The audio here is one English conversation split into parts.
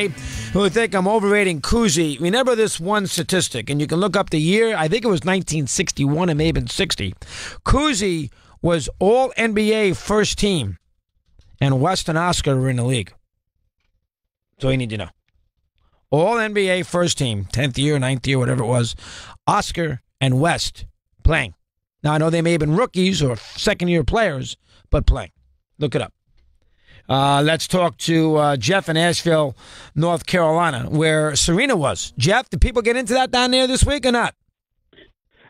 who think I'm overrating Cousy. Remember this one statistic, and you can look up the year. I think it was 1961 and maybe been 60. Cousy was all NBA first team, and West and Oscar were in the league. That's all you need to know. All NBA first team, 10th year, 9th year, whatever it was, Oscar and West playing. Now, I know they may have been rookies or second-year players, but playing. Look it up. Let's talk to Jeff in Asheville, North Carolina, where Serena was. Jeff, did people get into that down there this week or not?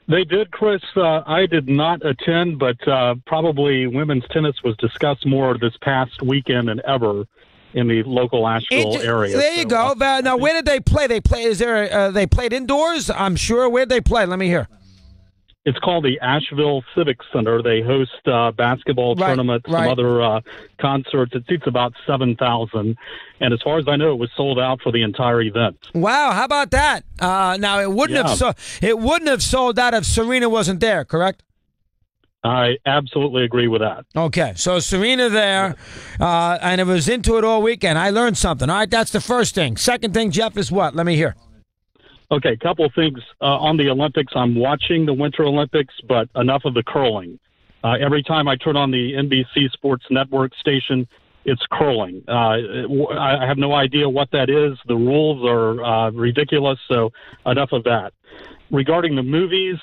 They did, Chris. I did not attend, but probably women's tennis was discussed more this past weekend than ever in the local Asheville area. There you go. Now, where did they play? They played indoors? I'm sure. Where did they play? Let me hear. It's called the Asheville Civic Center. They host basketball tournaments, some other concerts. It seats about 7,000. And as far as I know, it was sold out for the entire event. Wow, how about that? Now, it wouldn't have sold out if Serena wasn't there, correct? I absolutely agree with that. Okay, so Serena there, and it was into it all weekend. I learned something. All right, that's the first thing. Second thing, Jeff, is what? Let me hear. Okay, a couple of things on the Olympics. I'm watching the Winter Olympics, but enough of the curling. Every time I turn on the NBC Sports Network station, it's curling. I have no idea what that is. The rules are ridiculous, so enough of that. Regarding the movies,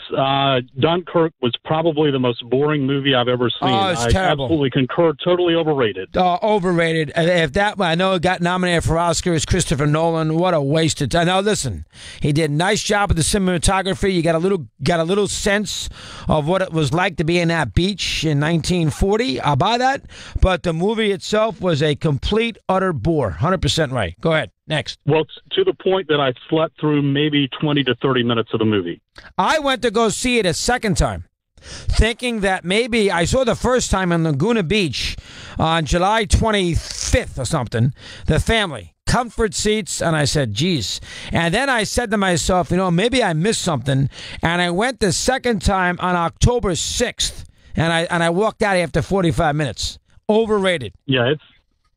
Dunkirk was probably the most boring movie I've ever seen. Oh, it's terrible. I absolutely concur. Totally overrated. Overrated. If that, I know it got nominated for Oscars. Christopher Nolan. What a waste of time. Now listen, he did a nice job with the cinematography. You got a little sense of what it was like to be in that beach in 1940. I'll buy that. But the movie itself was a complete, utter bore. 100% right. Go ahead. Next. Well, to the point that I slept through maybe 20 to 30 minutes of the movie. I went to go see it a second time, thinking that maybe I saw the first time in Laguna Beach on July 25th or something, the family, comfort seats, and I said, geez. And then I said to myself, maybe I missed something, and I went the second time on October 6th, and I walked out after 45 minutes. Overrated. Yeah,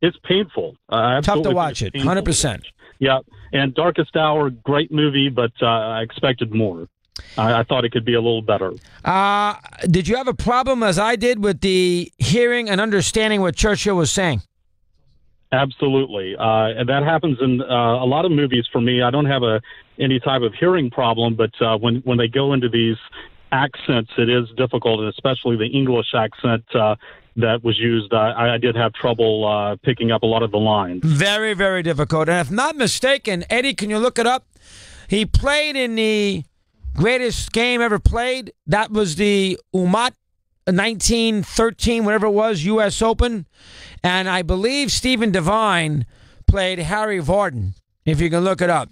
it's painful. Tough to watch it, 100%. Yeah, and Darkest Hour, great movie, but I expected more. I thought it could be a little better. Did you have a problem, as I did, with the hearing and understanding what Churchill was saying? Absolutely. And that happens in a lot of movies for me. I don't have any type of hearing problem, but when they go into these accents, it is difficult, and especially the English accent that was used. I did have trouble picking up a lot of the lines. Very, very difficult. And if not mistaken, Eddie, can you look it up? He played in the greatest game ever played. That was the Umat 1913, whatever it was, U.S. Open. And I believe Stephen Devine played Harry Vardon, if you can look it up.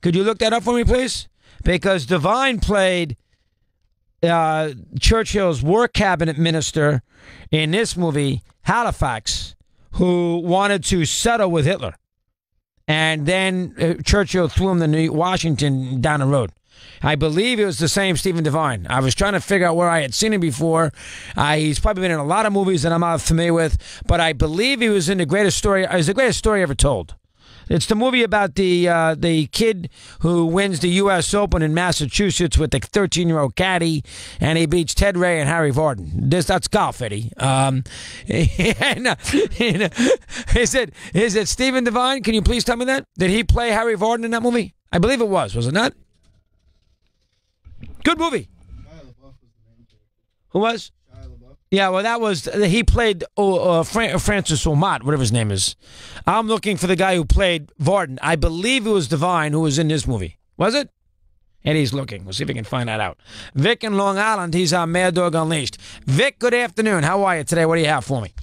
Could you look that up for me, please? Because Devine played Churchill's war cabinet minister in this movie, Halifax, who wanted to settle with Hitler. And then Churchill threw him to Washington down the road. I believe it was the same Stephen Devine. I was trying to figure out where I had seen him before. He's probably been in a lot of movies that I'm not familiar with, but I believe he was in the greatest story. It was the greatest story ever told. It's the movie about the kid who wins the U.S. Open in Massachusetts with the 13-year-old caddy, and he beats Ted Ray and Harry Vardon. That's golf, Eddie. Is it Stephen Devine? Can you please tell me that? Did he play Harry Vardon in that movie? I believe it was it not? Good movie. Who was? Yeah, well, that was, he played Francis Omat, whatever his name is. I'm looking for the guy who played Vardon. I believe it was Devine who was in this movie. Was it? And he's looking. We'll see if we can find that out. Vic in Long Island, he's on Mad Dog Unleashed. Vic, good afternoon. How are you today? What do you have for me?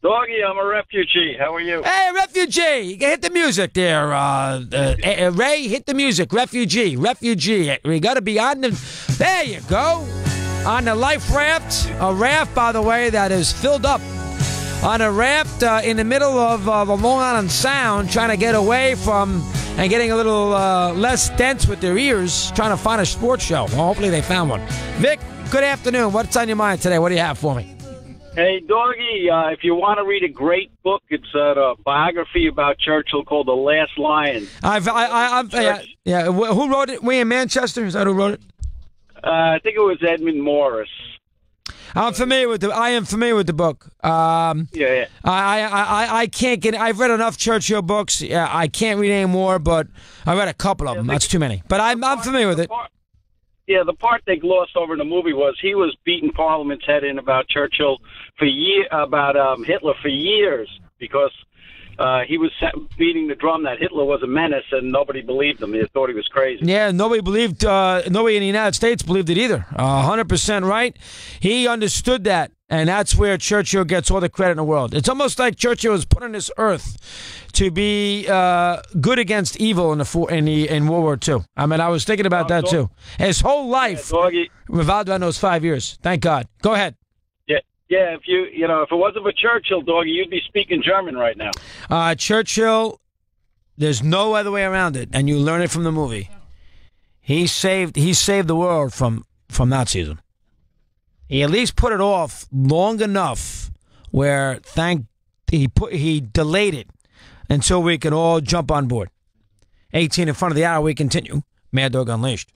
Doggy, I'm a refugee. How are you? Hey, refugee. Hit the music there. Ray, hit the music. Refugee. We got to be on the... There you go. On the life raft, a raft, by the way, that is filled up. On a raft in the middle of the Long Island Sound, trying to get away from and getting a little less dense with their ears, trying to find a sports show. Well, hopefully they found one. Vic, good afternoon. What's on your mind today? What do you have for me? Hey, Doggy, if you want to read a great book, it's a biography about Churchill called The Last Lion. Who wrote it? William Manchester? Is that who wrote it? I think it was Edmund Morris. I am familiar with the book. Yeah. I can't get. I've read enough Churchill books. Yeah, I can't read any more, but I read a couple of them. That's too many. But I'm familiar with it. The part they glossed over in the movie was he was beating Parliament's head in about Churchill about Hitler for years because he was beating the drum that Hitler was a menace, and nobody believed him. They thought he was crazy. Yeah, nobody believed. Nobody in the United States believed it either. 100% right. He understood that, and that's where Churchill gets all the credit in the world. It's almost like Churchill was put on this earth to be good against evil in World War II. I mean, I was thinking about that too. His whole life revolved around those 5 years. Thank God. Go ahead. Yeah, if if it wasn't for Churchill, Doggy, you'd be speaking German right now. Churchill, there's no other way around it, and you learn it from the movie. He saved the world from Nazism. He at least put it off long enough where he delayed it until we could all jump on board. 18 in front of the hour, we continue. Mad Dog Unleashed.